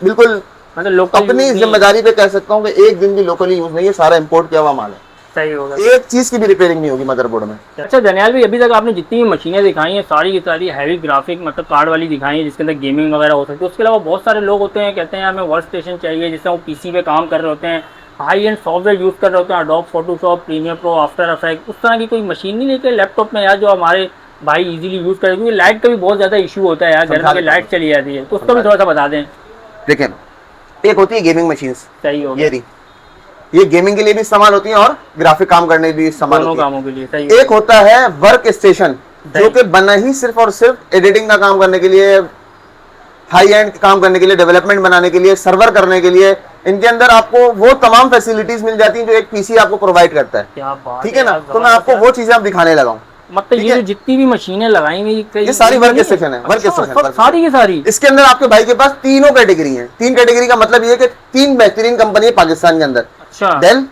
बिल्कुल मतलब अपनी जिम्मेदारी पे कह सकता हूँ कि एक दिन भी लोकली यूज नहीं है, सारा इंपोर्ट किया हुआ माल है। सही होगा। एक चीज की भी रिपेयरिंग नहीं होगी मदरबोर्ड में। अच्छा दनियाल भाई, अभी तक आपने जितनी भी मशीनें दिखाई हैं सारी की सारी हैवी ग्राफिक मतलब कार्ड वाली दिखाई है, जिसके अंदर गेमिंग वगैरह हो सकती है। उसके अलावा बहुत सारे लोग होते हैं कहते हैं हमें वर्क स्टेशन चाहिए, जिससे वो पीसी पे काम कर रहे होते हैं, हाई एंड सॉफ्टवेयर यूज़ कर रहे होते हैं, Adobe Photoshop, Premiere Pro, After Effect, उस तरह की कोई मशीन नहीं लेके लैपटॉप में यार जो हमारे भाई इजीली यूज़ करें, क्योंकि लाइट का भी बहुत ज़्यादा इशू होता है यार, घर में लाइट चली जाती है, तो उसका भी थोड़ा सा बता दें। देखें, एक होती है गेमिंग मशीन्स, सही हो ये गेमिंग के लिए भी इस्तेमाल होती है और ग्राफिक काम करने के भी इस्तेमाल दोनों होती है। कामों के लिए। सही। एक होता है वर्क स्टेशन, जो कि बना ही सिर्फ और सिर्फ एडिटिंग का काम करने के लिए, हाई एंड काम करने के लिए, डेवलपमेंट बनाने के लिए, सर्वर करने के लिए। इनके अंदर आपको वो तमाम फैसिलिटीज मिल जाती हैं जो एक पीसी आपको प्रोवाइड करता है। क्या बात, ठीक है ना? तो मैं आपको वो चीजें आप दिखाने लगा हूं। मतलब ये जितनी भी मशीनें लगाई हुई ये सारी वर्क स्टेशन है, वर्क स्टेशन सारी की सारी। इसके अंदर आपके भाई के पास तीनों कैटेगरी हैं। तीन कैटेगरी का मतलब ये है कि तीन बेहतरीन कंपनी है पाकिस्तान के अंदर। अच्छा। Dell,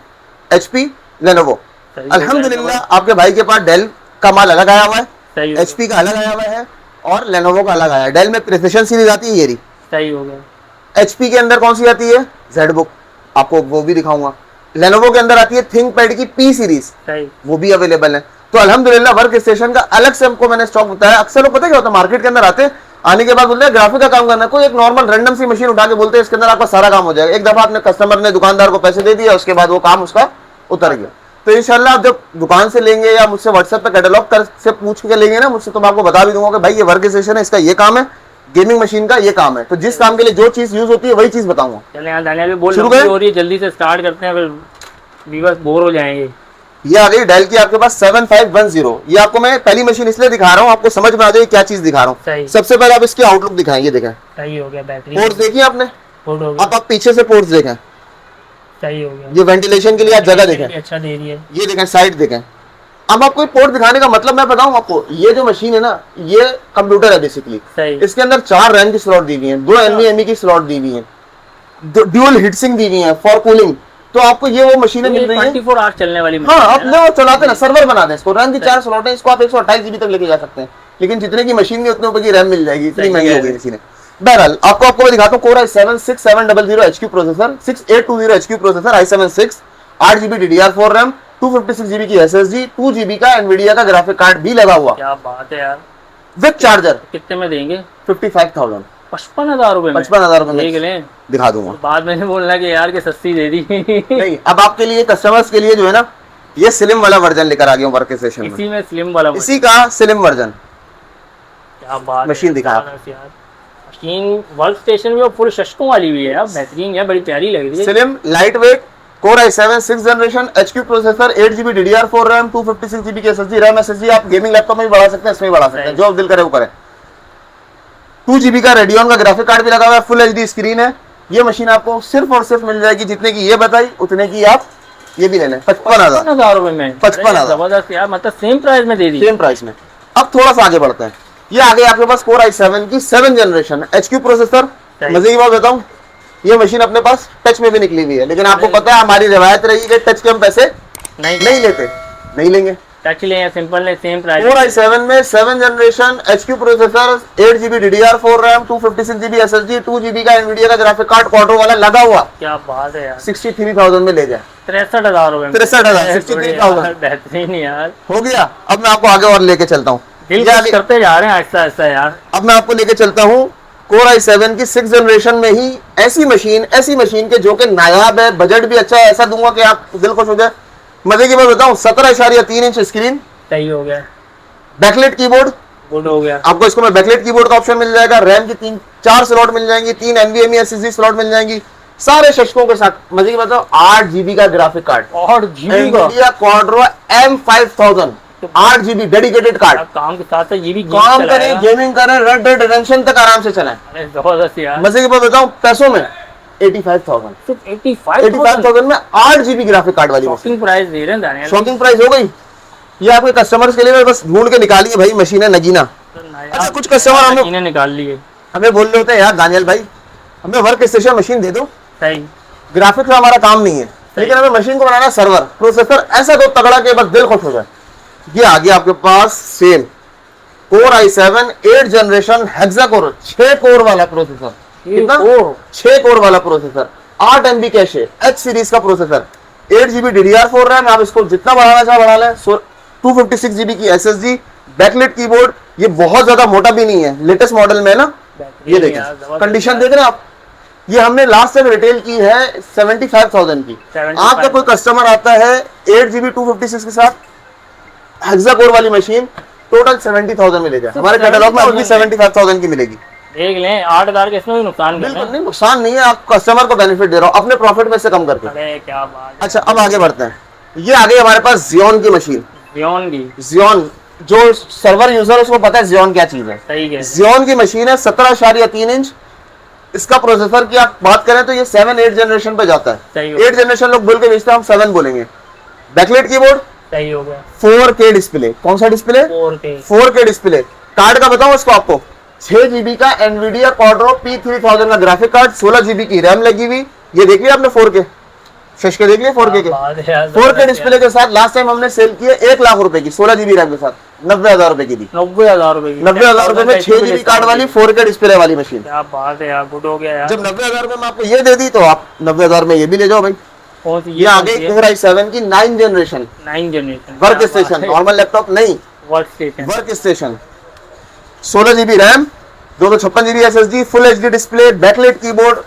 HP, Lenovo. अल्हम्दुलिल्लाह आपके भाई के पास डेल का माल अलग आया हुआ है, एचपी का अलग आया हुआ है और लेनोवो का अलग आया है। डेल में प्रिसिशन सीरीज आती है, ये रही। सही हो गया। एचपी के अंदर कौन सी आती है? जेडबुक, आपको वो भी दिखाऊंगा। लेनोवो के अंदर आती है थिंकपैड की पी सीरीज, वो भी अवेलेबल है। तो अल्हम्दुलिल्लाह वर्क स्टेशन का अलग से हमको मैंने स्टॉक बताया। अक्सर लोग पता क्या होता है, मार्केट के अंदर आते हैं, आने के बाद बोलते हैं ग्राफिक का काम करना है, कोई एक नॉर्मल रैंडम सी मशीन उठा के बोलते हैं इसके अंदर आपका सारा काम हो जाएगा। एक दफा आपने कस्टमर ने दुकानदार को पैसे दे दिया, उसके बाद वो काम उसका उतर गया। तो इंशाल्लाह आप जब दुकान से लेंगे या मुझसे व्हाट्सएप पे कैटलॉग कर से पूछ के लेंगे ना मुझसे, तो मैं आपको बता भी दूंगा कि भाई ये वर्क स्टेशन है, इसका ये काम है, गेमिंग मशीन का ये काम है। तो जिस काम के लिए जो चीज यूज होती है वही चीज बताऊंगा। चलिए यार दानियाल भाई, बोल हो रही है, जल्दी से स्टार्ट करते हैं, फिर व्यूअर्स बोर हो जाएंगे। ये आ गई डेल की आपके पास 7510। ये आपको मैं पहली मशीन इसलिए दिखा रहा हूँ, आपको समझ में आ जाए क्या चीज दिखा रहा हूँ। सबसे पहले आप इसकी आउटलुक दिखाएं, ये देखें। सही हो गया, बेहतरीन। पोर्ट्स देखिए आपने, अब आप पीछे से पोर्ट्स देखें। सही हो गया। ये वेंटिलेशन के लिए आप जगह देखें, अच्छा दे रही है। ये देखें, साइड देखें। अब आपको पोर्ट दिखाने का मतलब मैं बताऊं आपको, ये जो मशीन है ना, ये कंप्यूटर है बेसिकली। इसके अंदर 4 रैम की स्लॉट दी हुई है, 2 NVMe की स्लॉट दी हुई है, ड्यूल हीटसिंक दी हुई है फॉर कूलिंग। तो आपको ये वो मशीनें मिल रही हैं 24 आवर चलने वाली। हाँ, अपने वो चलाते ना, सर्वर बना दें इसको। रैम की 4 स्लॉट है, इसको आप 128 GB तक लेके जा सकते हैं, लेकिन जितने की मशीन है उतने ऊपर की रैम मिल जाएगी, इतनी महंगी हो गई मशीनें। बहरहाल आपको मैं दिखाता हूँ। Core i7 6700 HQ processor, 6820 HQ processor, i7 8 GB DDR4 RAM, 256 GB की SSD, 2 GB का एनवीडिया का ग्राफिक कार्ड भी लगा हुआ। क्या बात है यार। With charger. कितने में देंगे? 55,000। 55,000 रुपए में? 55,000 रुपए देख लें, दिखा दूंगा। बाद में बोलना कि यार के सस्ती दे दी। नहीं, अब आपके लिए कस्टमर्स के लिए जो है ना, ये स्लिम वाला वर्जन लेकर आ गया हूँ वर्क स्टेशन में। इसी में स्लिम वाला, इसी का स्लिम वर्जन। क्या बात, मशीन दिखा। मशीन वर्क स्टेशन भी फुल शशकों वाली भी है यार, बेहतरीन है, बड़ी प्यारी लग रही है। Slim, light weight, Core i7 6th generation HQ processor, 8 GB DDR4 RAM, 256 GB की SSD रैम। SSD आप गेमिंग लैपटॉप में भी बढ़ा सकते हैं, इसमें भी बढ़ा सकते हैं, जो आप दिल करे वो करें। 2 GB का रेडियन का ग्राफिक कार्ड भी लगा हुआ है, फुल HD स्क्रीन है। ये मशीन आपको सिर्फ और सिर्फ मिल जाएगी जितने की ये बताई, उतने की आप ये भी ले लें, 55,000 रुपए में। 55,000 जबरदस्त यार, मतलब सेम प्राइस में दे दी। सेम प्राइस में। अब थोड़ा सा आगे बढ़ते हैं। ये आगे आपके पास Core i7 की 7th जनरेशन HQ प्रोसेसर। मजे की बात बताऊं, ये मशीन अपने पास टच में भी निकली हुई है, लेकिन आपको पता है हमारी रिवायत रही है टच के हम पैसे नहीं लेते, नहीं लेंगे। टच ले या सिंपल ले, सेम प्राइस। Core i7 में 7th generation HQ processor, 8 GB DDR4 RAM, 256 GB SSD, 2 GB का एनवीडिया का ग्राफिक कार्ड क्वाड्रो वाला लगा हुआ। क्या बात है यार। 63,000 में ले जाए। 63,000 रुपए में। 63,000, 63,000 बेहतरीन यार, हो गया। अब मैं आपको आगे और लेके चलता हूँ, करते जा रहे हैं आहिस्ता आहिस्ता यार। अब मैं आपको लेके चलता हूँ Core i7 की 6th जनरेशन में ही ऐसी मशीन के जो कि नायाब है, बजट भी अच्छा है, ऐसा दूंगा कि आप दिल खुश हो जाए। मजे की बात बताऊं, 17.3 इंच स्क्रीन, सही हो गया। बैकलाइट कीबोर्ड, गुड हो गया। आपको इसको में बैकलाइट कीबोर्ड का ऑप्शन मिल जाएगा, रैम की 4 स्लॉट मिल जाएंगी, 3 NVMe SSD स्लॉट मिल जाएंगी, सारे शशकों के साथ। मजे की बताओ, 8 GB का ग्राफिक कार्ड, 8 GB का Quadro M5000, 8 GB dedicated card. काम के साथ ये भी काम करें, गेमिंग करें, रेड डेड रिडेम्पशन तक आराम से चलाएं। जबरदस्त यार। मजे की बात बताऊं, पैसों में 85,000, सिर्फ 85,000 में 8 GB ग्राफिक कार्ड वाली शॉकिंग प्राइस दे रहे हैं दानियाल। शॉकिंग प्राइस हो गई। ये आपके कस्टमर्स के लिए बस ढूंढ के निकालिए भाई मशीनें नगीना। अच्छा, कुछ कस्टमर हमें निकाल लिए। हमें बोल रहे होते हैं यार दानियल भाई हमें वर्क स्टेशन मशीन दे दो, सही ग्राफिक्स में हमारा काम नहीं है, लेकिन हमें मशीन को बनाना है सर्वर प्रोसेसर ऐसा दो तगड़ा के बस दिल खुश हो जाए। ये आ गया आपके पास same Core i7 8 generation hexa core 6 core वाला प्रोसेसर, कितना 6 कोर वाला प्रोसेसर, 8 MB कैश है, H सीरीज का प्रोसेसर, 8 GB DDR4 रैम, आप इसको जितना बढ़ाना चाहे बढ़ा लें, 256 GB की SSD, बैकलिट कीबोर्ड, ये बहुत ज्यादा मोटा भी नहीं है, लेटेस्ट मॉडल में ना। ये देखिए कंडीशन देख रहे हैं आप, ये हमने लास्ट टाइम रिटेल की है 75,000 की। आपका कोई कस्टमर आता है 8 GB 256 के साथ हेक्सा कोर वाली मशीन टोटल 70,000 मिलेगा, हमारे कैटलॉग में अभी 75,000 की मिलेगी। देख लें 8,000 के इसमें भी नुकसान बिल्कुल नहीं, नुकसान नहीं है, आप कस्टमर को बेनिफिट दे रहा हूँ अपने प्रॉफिट में से कम करके। अरे क्या बात है। अच्छा अब आगे बढ़ते हैं, ये आ गई हमारे पास Xeon की मशीन। Xeon की Xeon जो सर्वर यूजर है उसको पता है Xeon क्या चीज है। सही है। Xeon की मशीन है 17.3 इंच, इसका प्रोसेसर की आप बात करें तो ये 7-8 जनरेशन पे जाता है, 8 जनरेशन लोग बोल के बेचते हैं, हम 7 बोलेंगे। बैकलाइट कीबोर्ड, सही हो गया। 4K डिस्प्ले, कौन सा डिस्प्ले? 4K display. कार्ड का बताऊं इसको आपको, 6 GB का एनवीडिया क्वाड्रो P3000 का ग्राफिक कार्ड, 16 GB की रैम लगी हुई, ये देख लिया आपने 4K शश के देख लिया 4K के 4K डिस्प्ले के साथ लास्ट टाइम हमने सेल किए 1 लाख रुपए की, 16 GB रैम के साथ 90,000 रुपए की दी। 90,000 रुपए की, 90,000 रुपए में 6 GB कार्ड वाली 4K डिस्प्ले वाली मशीन। क्या बात है यार, गुड हो गया यार। जब 90,000 रुपए में आपको ये दे दी तो आप 90,000 में ये भी ले जाओ भाई। कौन सी? ये आ गई Core i7 की 9 generation work station, normal laptop नहीं, work station, 16 GB RAM, 256 GB SSD, full HD display, backlight keyboard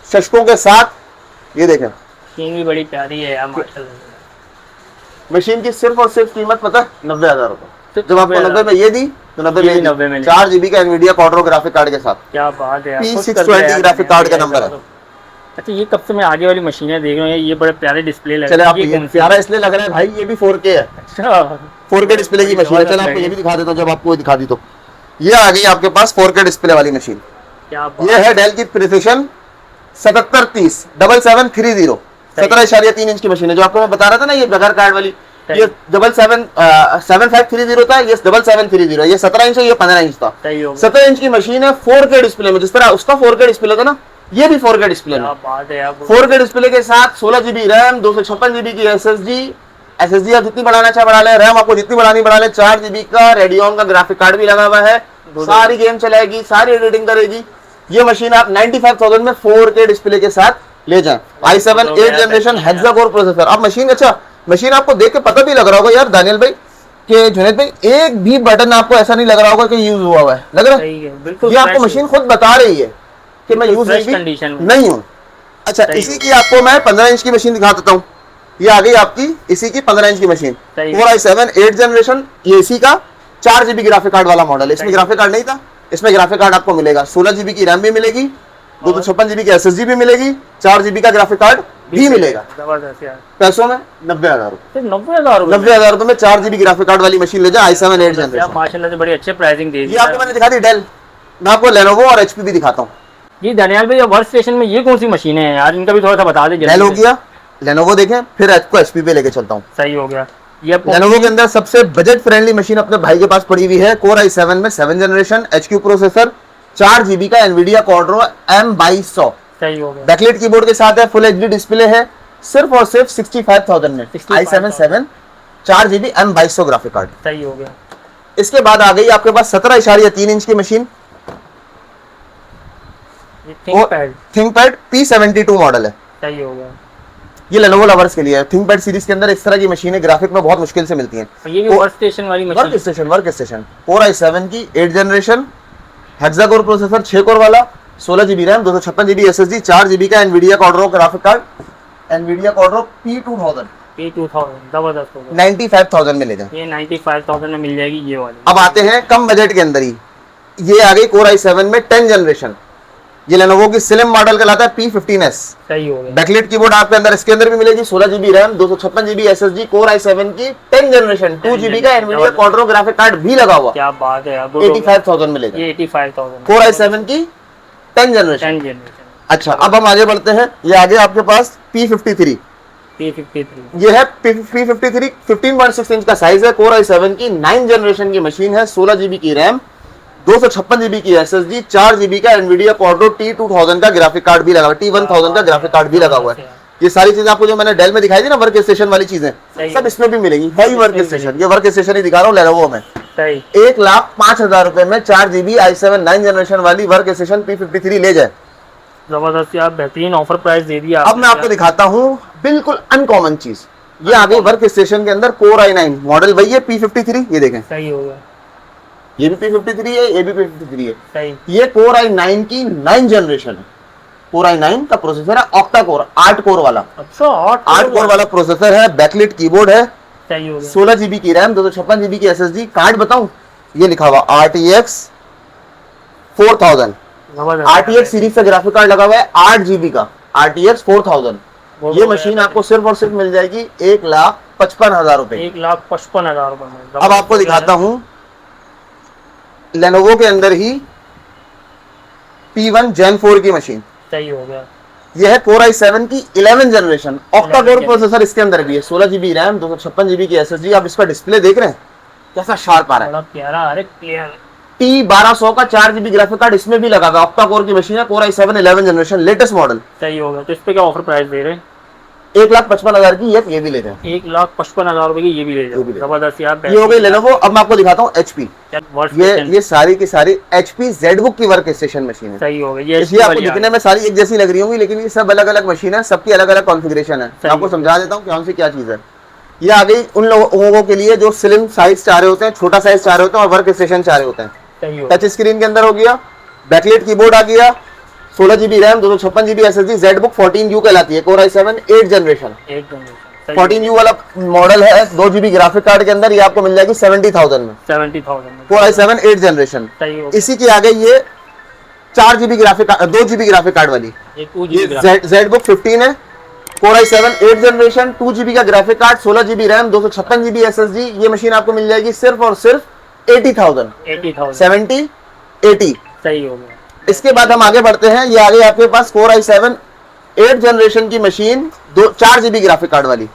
शशकों के साथ। ये देखें मशीन भी बड़ी प्यारी है यार माशाल्लाह। मशीन की सिर्फ और सिर्फ कीमत पता है 90,000 रुपए। जब आपको 90 में ये दी तो 90 में 4 GB का एनवीडिया क्वाड्रो ग्राफिक कार्ड के साथ। क्या बात है, P620 ग्राफिक कार्ड का नंबर है। अच्छा ये कब से मैं आगे वाली मशीनें देख रहा हूँ, ये बड़े प्यारे डिस्प्ले लग चले रहे आप हैं। ये प्यारा इसलिए लग रहा है भाई, ये भी 4K है, अच्छा 4K डिस्प्ले की मशीन है। चलो आपको ये भी दिखा देता हूँ, जब आपको दिखा दी तो ये आ गई आपके पास 4K डिस्प्ले वाली मशीन। क्या ये है डेल की प्रिसिशन 7730 7730 17.3 इंच की मशीन है, जो आपको मैं बता रहा था ना ये बगैर कार्ड वाली, ये 7530 था, ये 7730, ये 17 इंच है, ये 15 इंच था। 17 इंच की मशीन है 4K डिस्प्ले में, जिस तरह उसका 4K डिस्प्ले था ना, ये भी 4K डिस्प्ले में। 4K डिस्प्ले के साथ 16 GB रैम, 256 GB की SSD आप जितनी बढ़ाना चाहे बढ़ा ले, रैम आपको जितनी बढ़ानी बढ़ा ले, 4 GB का रेडियन का ग्राफिक कार्ड भी लगा हुआ है, सारी गेम चलाएगी, सारी एडिटिंग करेगी। ये मशीन आप 95,000 में 4K डिस्प्ले के साथ ले जाएं। i7 8 generation hexa core processor. अब मशीन, अच्छा मशीन आपको देख के पता भी लग रहा होगा यार दानियल भाई कि जुनैद भाई, एक भी बटन आपको ऐसा नहीं लग रहा होगा कि यूज हुआ है, लग रहा है? ये आपको मशीन खुद बता रही है कि मैं यूज नहीं हूँ। अच्छा इसी की आपको मैं 15 इंच की मशीन दिखा देता हूँ। ये आ गई आपकी इसी की 15 इंच की मशीन, Core i7 8 जनरेशन, ये इसी का 4 GB ग्राफिक कार्ड वाला मॉडल है। इसमें ग्राफिक कार्ड नहीं था, इसमें ग्राफिक कार्ड आपको मिलेगा, 16 GB की रैम भी मिलेगी, 256 GB की SSD भी मिलेगी, 4 GB का ग्राफिक कार्ड भी मिलेगा। पैसों में 90,000 रुपए, 90,000 रुपए में 4 GB ग्राफिक कार्ड वाली मशीन ले जाए i7 8 जनरेशन। माशाल्लाह से बड़ी अच्छे प्राइसिंग दे दी। ये आपको मैंने दिखा दी डेल, मैं आपको लेनोवो और HP भी दिखाता हूँ। जी दानियाल भाई, वर्क स्टेशन में ये कौन सी मशीनें हैं यार, इनका भी थोड़ा सा बता दीजिए। डेल हो गया, लेनोवो देखें, फिर आपको HP पे लेके चलता हूँ। सही हो गया। ये लेनोवो के अंदर सबसे बजट फ्रेंडली मशीन अपने भाई के पास पड़ी हुई है, Core i7 में 7 जनरेशन HQ प्रोसेसर, 4 GB का एनवीडिया क्वाड्रो M2200। सही हो गया। बैकलाइट कीबोर्ड के साथ है, फुल HD डिस्प्ले है, सिर्फ और सिर्फ 65,000 में i7 7 4 GB M2200 graphic card. सही हो गया। इसके बाद आ गई आपके पास 17.3 इंच की मशीन, थिंकपैड P72 मॉडल है। सही हो गया। ये लेनोवो लवर्स के लिए है। थिंकपैड सीरीज के अंदर इस तरह की मशीनें ग्राफिक में बहुत मुश्किल से मिलती हैं। ये भी वर्क स्टेशन वाली machine, work station Core i7 की 8 generation hexa core processor 6 core वाला, 16 GB RAM, 256 GB SSD, 4 GB का Nvidia Quadro graphic card, Nvidia Quadro P2000 जबरदस्त हो गया। 95,000 में ले जाए। ये 95,000 में मिल जाएगी ये वाली। अब आते हैं कम बजट के अंदर ही, ये आ गई Core i7 में 10 जनरेशन, ये लेनोवो की स्लिम मॉडल कहलाता है P15s। सही हो गया। बैकलाइट कीबोर्ड आपके अंदर इसके अंदर भी मिलेगी, 16 GB RAM, 256 GB SSD, Core i7 की 10 जनरेशन, 2 GB का एनवीडिया क्वाड्रो ग्राफिक कार्ड भी लगा हुआ। क्या बात है यार, 85,000 मिलेगा। ये 85,000 Core i7 की 10 जनरेशन। अच्छा अब हम आगे बढ़ते हैं, ये आगे आपके पास P53, ये है P53 15.6 इंच का साइज है, Core i7 की 9 जनरेशन की मशीन है, 16 GB की रैम, 256 GB की SSD, 4 GB का NVIDIA Quadro T2000 का ग्राफिक कार्ड भी लगा हुआ है, T1000 का ग्राफिक कार्ड भी लगा हुआ है। ये सारी चीजें आपको जो मैंने डेल में दिखाई थी ना वर्क स्टेशन वाली चीजें, सब इसमें भी मिलेंगी। है ही वर्क स्टेशन, ये वर्क स्टेशन ही दिखा रहा हूँ लेनोवो में। 1,05,000 रुपए में 4 GB i7 9 जनरेशन वाली वर्क स्टेशन P53 ले जाए। जबरदस्त यार, बेहतरीन ऑफर प्राइस दे दिया। अब मैं आपको दिखाता हूँ बिल्कुल अनकॉमन चीज। ये आ गई वर्क स्टेशन के अंदर Core i9 मॉडल, वही है P53, ये देखें। सही हो गया, ये भी P53 है, ये भी P53 है। सही। ये Core i9 की 9 जनरेशन है। Core i9 का प्रोसेसर है, ऑक्टा कोर 8 कोर वाला। अच्छा, 8 कोर वाला प्रोसेसर है, बैकलिट कीबोर्ड है, सही हो गया। 16 GB की रैम, 256 GB की SSD। कार्ड बताऊं, ये लिखा हुआ RTX 4000, RTX सीरीज का ग्राफिक कार्ड लगा हुआ है, 8 GB का RTX 4000। ये मशीन आपको सिर्फ और सिर्फ मिल जाएगी 1,55,000 रुपए। 1,55,000 रुपए में। अब आपको दिखाता हूं लेनोवो के अंदर ही P1 Gen 4 की मशीन। सही हो गया। यह है Core i7 की 11 जनरेशन, ऑक्टा कोर प्रोसेसर इसके अंदर भी है, 16 GB रैम, 256 GB की SSD। आप इसका डिस्प्ले देख रहे हैं कैसा शार्प आ रहा है, बड़ा प्यारा, अरे क्लियर। T1200 का 4 GB ग्राफिक कार्ड इसमें भी लगा हुआ है, ऑक्टा कोर की मशीन है, Core i7 11 generation latest model. सही हो गया। तो इस पे क्या ऑफर प्राइस दे रहे हैं? 1,55,000 की ये भी ले जाए। 1,55,000 रुपए की ये भी ले जाओ। जबरदस्त यार, ये हो गई लेनोवो। अब मैं आपको दिखाता हूँ HP। ये सारी की सारी HP ZBook की वर्क स्टेशन मशीन है। सही हो गया। ये आपको दिखने में सारी एक जैसी लग रही होंगी, लेकिन ये सब अलग अलग मशीन है, सबकी अलग अलग कॉन्फ़िगरेशन है। मैं आपको समझा देता हूँ कौन सी क्या चीज है। ये आ गई उन लोगों के लिए जो स्लिम साइज चाह रहे होते हैं, छोटा साइज चाह रहे होते हैं और वर्क स्टेशन चाह रहे होते हैं। टच स्क्रीन के अंदर हो गया, बैकलाइट कीबोर्ड आ गया, 16 GB RAM, 256 GB SSD, ZBook 14U कहलाती है, Core i7 8 जनरेशन। 14U वाला मॉडल है, 2 GB ग्राफिक कार्ड के अंदर। ये आपको मिल जाएगी 70,000 में। 70,000 में Core i7 8 जनरेशन। इसी की आ गई ये 4 GB graphic, 2 GB graphic card वाली, ZBook 15 है, Core i7 8 जनरेशन, 2 GB का graphic card, 16 GB RAM, 256 GB SSD। ये मशीन आपको मिल जाएगी सिर्फ और सिर्फ 80,000। 70 80। सही हो गया। इसके बाद हम आगे बढ़ते हैं। ये आ गई आपके पास Core i7 8 जनरेशन की मशीन, 4 GB ग्राफिक कार्ड वाली।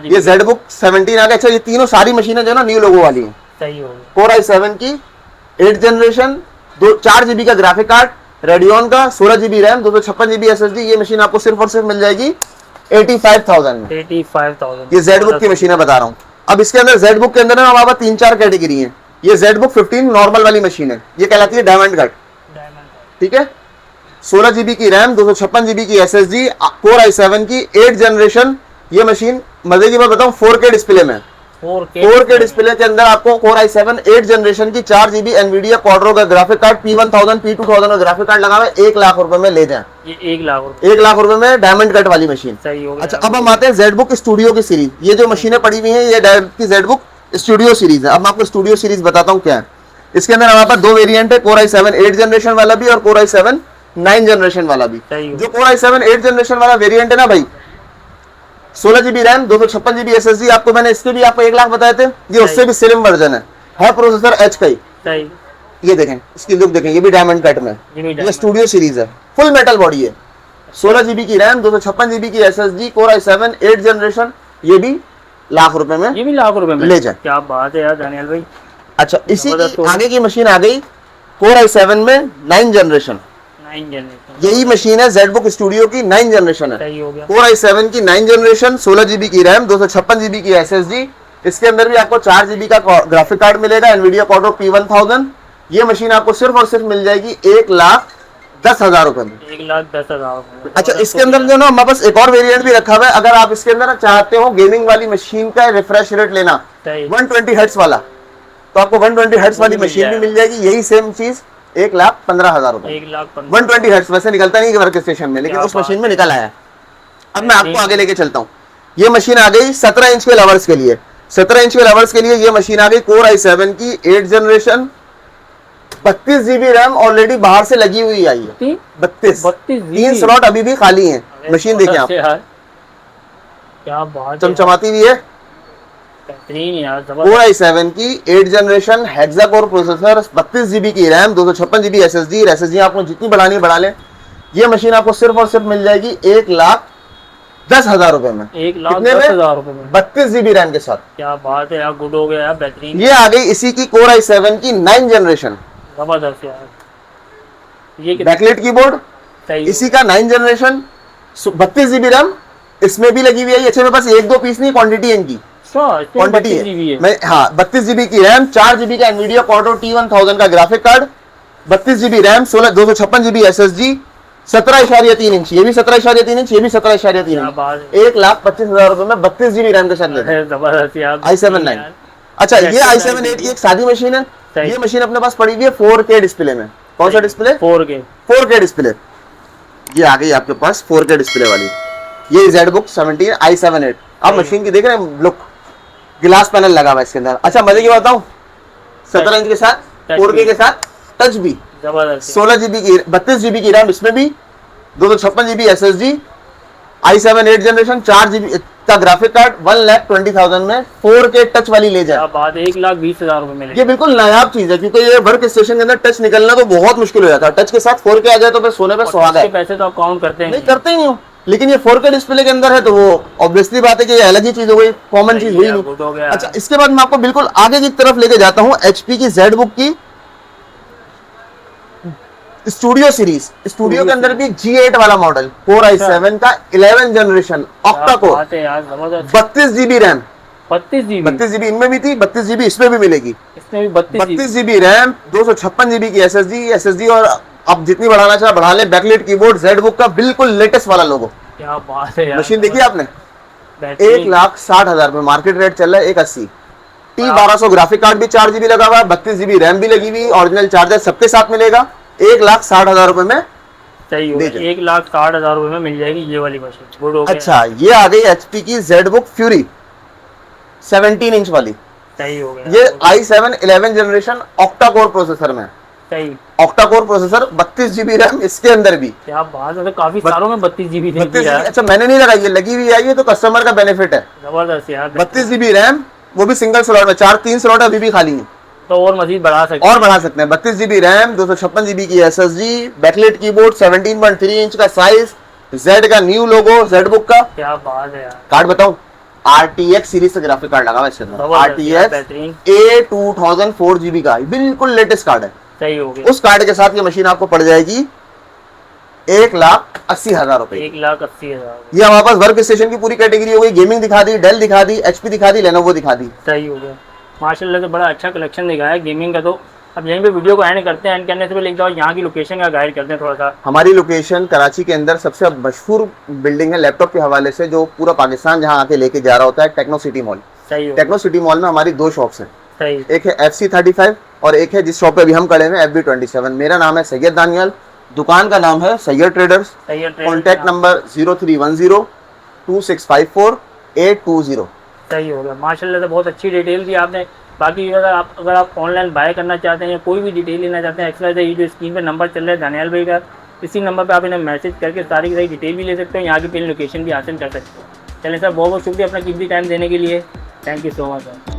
ये ZBook 17 आ गया। अच्छा, ये तीनों सारी मशीनें जो ना न्यू लोगो वाली हैं। सही हो गया। Core i7 की 8 जनरेशन, 4 GB का ग्राफिक कार्ड, रेडियन का, 16 GB रैम, 256 GB SSD। ये मशीन आपको सिर्फ और सिर्फ मिल जाएगी 85,000 में। 85,000। ये ZBook की मशीन है, बता रहा हूँ। अब इसके अंदर ZBook के अंदर ना हमारे पास 3-4 कैटेगरी है। ये ZBook 15 नॉर्मल वाली मशीन है, ये कहलाती है डायमंड कट। ठीक है, 16 GB की रैम, 256 GB की SSD, Core i7 की 8 जनरेशन। ये मशीन मजे की बात बताऊं 4K डिस्प्ले में, 4K डिस्प्ले के अंदर आपको Core i7 8 जनरेशन की 4 GB NVIDIA Quadro का ग्राफिक कार्ड, P1000 P2000 का ग्राफिक कार्ड लगा हुआ है, 1 लाख रुपए में ले जाएं। ये 1 लाख रुपए में डायमंड कट वाली मशीन। सही हो गया। अच्छा, अब हम आते हैं ZBook स्टूडियो की सीरीज। ये जो मशीनें पड़ी हुई हैं ये की ZBook स्टूडियो सीरीज है। अब मैं आपको स्टूडियो सीरीज बताता हूँ क्या है। इसके अंदर हमारे पास 2 वेरिएंट है, Core i7 8 जनरेशन वाला भी और Core i7 9 जनरेशन वाला भी। जो Core i7 8 जनरेशन वाला वेरिएंट है ना भाई, 16 GB रैम, 256 GB SSD। आपको मैंने इसके भी आपको 1 लाख बताए थे, ये उससे भी स्लिम वर्जन है प्रोसेसर H का ही। ये देखें, इसकी लुक देखें, ये भी डायमंड कट में, ये स्टूडियो सीरीज है, फुल मेटल बॉडी है, 16 GB की रैम, 256 GB की SSD, Core i7 8 जनरेशन। ये भी लाख रुपए में, ये भी लाख रुपए में ले जाए। क्या बात है यार दानियाल भाई। अच्छा, इसी की आगे की मशीन आ गई Core i7 में 9 जनरेशन। यही मशीन है ZBook स्टूडियो की 9 जनरेशन है। सही हो गया। Core i7 की 9 जनरेशन, 16 GB की रैम, 256 GB की SSD। इसके अंदर भी आपको 4 GB का ग्राफिक कार्ड मिलेगा, NVIDIA Quadro P1000। ये मशीन आपको सिर्फ और सिर्फ मिल जाएगी 1,10,000 रुपए में। 1,10,000। अच्छा, इसके अंदर जो ना हमारे पास एक और वेरिएंट भी रखा हुआ है। अगर आप इसके अंदर चाहते हो गेमिंग वाली मशीन का रिफ्रेश रेट लेना 120 हर्ट्ज वाला, तो आपको 120 हर्ट्ज वाली मशीन भी मिल जाएगी। यही सेम चीज 1,15,000 रुपए। 120 हर्ट्ज वैसे निकलता नहीं वर्क स्टेशन में, लेकिन उस मशीन में निकल आया। अब मैं आपको आगे लेके चलता हूँ। ये मशीन आ गई 17 इंच के लवर्स के लिए। 17 इंच के लवर्स के लिए ये मशीन आ गई Core i7 की 8 जनरेशन, 32 GB रैम ऑलरेडी बाहर से लगी हुई आई है। 32 3 स्लॉट अभी भी खाली हैं। मशीन देखिए आप, क्या बात, चमचमाती हुई है। Core i7 की 8 generation hexa core processor, 32 GB की रैम, 256 GB SSD आपको जितनी बढ़ानी है बढ़ा लें। ये मशीन आपको सिर्फ और सिर्फ मिल जाएगी 1,10,000 रुपए में। 1,10,000 रुपए में 32 GB रैम के साथ। क्या बात है यार, गुड हो गया यार, बेहतरीन। ये आ गई इसी की Core i7 की 9 जनरेशन। जबरदस्त यार, ये बैकलाइट कीबोर्ड, सही इसी का 9 जनरेशन, 32 जीबी रैम इसमें भी लगी हुई है। अच्छा मेरे पास एक दो पीस नहीं, क्वांटिटी है इनकी, क्वांटिटी है। मैं हाँ 32 जीबी की रैम, 4 जीबी का एनवीडिया क्वाड्रो T1000 का graphic card, 32 GB RAM, 256 GB SSD, 17.3 inch, ये भी 17.3 इंच, ये भी 17.3 इंच, 1,25,000 रुपए में 32 जीबी रैम के साथ ले जबरदस्त यार, i7 9। अच्छा ये i7 8 की एक सादी मशीन है, ये मशीन अपने पास पड़ी हुई है 4K डिस्प्ले में। कौन सा डिस्प्ले? 4K display. ये आ गई आपके पास 4K डिस्प्ले वाली, ये ZBook 17 i7 8। आप मशीन की देख रहे हैं लुक, ग्लास पैनल लगा हुआ है इसके अंदर। अच्छा मजे की बात बताऊं, 17 इंच के साथ 4K के साथ टच भी, 16 जीबी की 32 जीबी की रैम इसमें भी, 256 GB SSD, i7 8 generation, 4 GB का ग्राफिक कार्ड, 1,20,000 में 4K टच वाली ले जाए। बात 1,20,000 रुपए में। ये बिल्कुल नायाब चीज है, क्योंकि ये वर्क स्टेशन के अंदर टच निकलना तो बहुत मुश्किल हो जाता है। टच के साथ 4K आ जाए तो फिर सोने पे सुहागा है। पैसे तो आप काउंट करते हैं? नहीं करते ही नहीं हो, लेकिन ये 4K डिस्प्ले के अंदर है तो वो ऑब्वियसली बात है कि ये अलग ही चीज हो गई, कॉमन चीज हुई नहीं। अच्छा इसके बाद मैं आपको बिल्कुल आगे की तरफ लेके जाता हूँ, HP की ZBook की स्टूडियो सीरीज। स्टूडियो के अंदर भी G8 वाला मॉडल, 4 i7 का 11 generation octa core, 32 GB RAM, 32 GB इनमें भी थी, 32 जीबी इसमें भी मिलेगी, इसमें भी 32 जीबी रैम, 256 जीबी की SSD और आप जितनी बढ़ाना चाहे बढ़ा ले। बैकलाइट कीबोर्ड, ZBook का बिल्कुल लेटेस्ट वाला लोगो। क्या बात है यार, मशीन देखी आपने? 1,60,000 में मार्केट रेट चल रहा है 1,80। T1200 ग्राफिक कार्ड भी 4 जीबी लगा हुआ है, 32 जीबी रैम भी लगी हुई, ओरिजिनल चार्जर सबके साथ मिलेगा, 1,60,000 रुपए में सही हो, 1,60,000 रुपए में मिल जाएगी ये वाली मशीन। गुड हो गया। अच्छा ये आ गई HP की ZBook Fury 17 इंच वाली, सही हो गया। ये i7 11 generation octa core processor में, सही octa core processor, 32 GB RAM इसके अंदर भी। क्या बात है, काफी सारों में 32 जीबी दे दिया है। अच्छा मैंने नहीं लगाई, ये लगी हुई आई है तो कस्टमर का बेनिफिट है। जबरदस्त यार, 32 जीबी रैम, वो भी सिंगल स्लॉट में, 3 स्लॉट अभी भी खाली है तो और मजीद बढ़ा सकते हैं। 32 जीबी रैम, 256 जीबी की SSD, बैकलाइट कीबोर्ड, 17.3 इंच का साइज, Z का न्यू लोगो ZBook का। क्या बात है यार, कार्ड बताऊं, RTX सीरीज से ग्राफिक कार्ड लगा हुआ है इसके अंदर, RTX A2000 4 जीबी का, बिल्कुल लेटेस्ट कार्ड है। सही हो गया। उस कार्ड के साथ ये मशीन आपको पड़ जाएगी 1,80,000 रुपए। 1,80,000। ये हमारे पास वर्क स्टेशन की पूरी कैटेगरी हो गई। गेमिंग दिखा दी, डेल दिखा दी, HP दिखा दी, लेनोवो दिखा दी। सही हो गया, माशाल्लाह से बड़ा अच्छा कलेक्शन दिखाया है गेमिंग का। तो अब यहीं पे वीडियो को एंड करते हैं। एंड करने से पहले एक बार यहाँ की लोकेशन का गाइड करते हैं थोड़ा सा। हमारी लोकेशन कराची के अंदर सबसे मशहूर बिल्डिंग है लैपटॉप के हवाले से, जो पूरा पाकिस्तान जहाँ आके लेके जा रहा होता है, टेक्नो सिटी मॉल। सही हो, टेक्नो सिटी मॉल में हमारी 2 शॉप्स हैं, सही। एक है FC35 और एक है जिस शॉप पे अभी हम खड़े हैं FB27। मेरा नाम है सैयद दानियाल, दुकान का नाम है सैयद ट्रेडर्स। Contact number 0310 2654 820। सही हो गया, माशाल्लाह से बहुत अच्छी डिटेल दी आपने। बाकी अगर आप ऑनलाइन बाय करना चाहते हैं या कोई भी डिटेल लेना चाहते हैं, एक्स्ट्रा ये जो स्क्रीन पे नंबर चल रहा है दानियाल भाई का, इसी नंबर पे आप इन्हें मैसेज करके सारी की सारी डिटेल भी ले सकते हो, यहाँ की पहली लोकेशन भी हासिल कर सकते हो। चलें सर, बहुत बहुत शुक्रिया अपना कीमती टाइम देने के लिए। Thank you so much sir.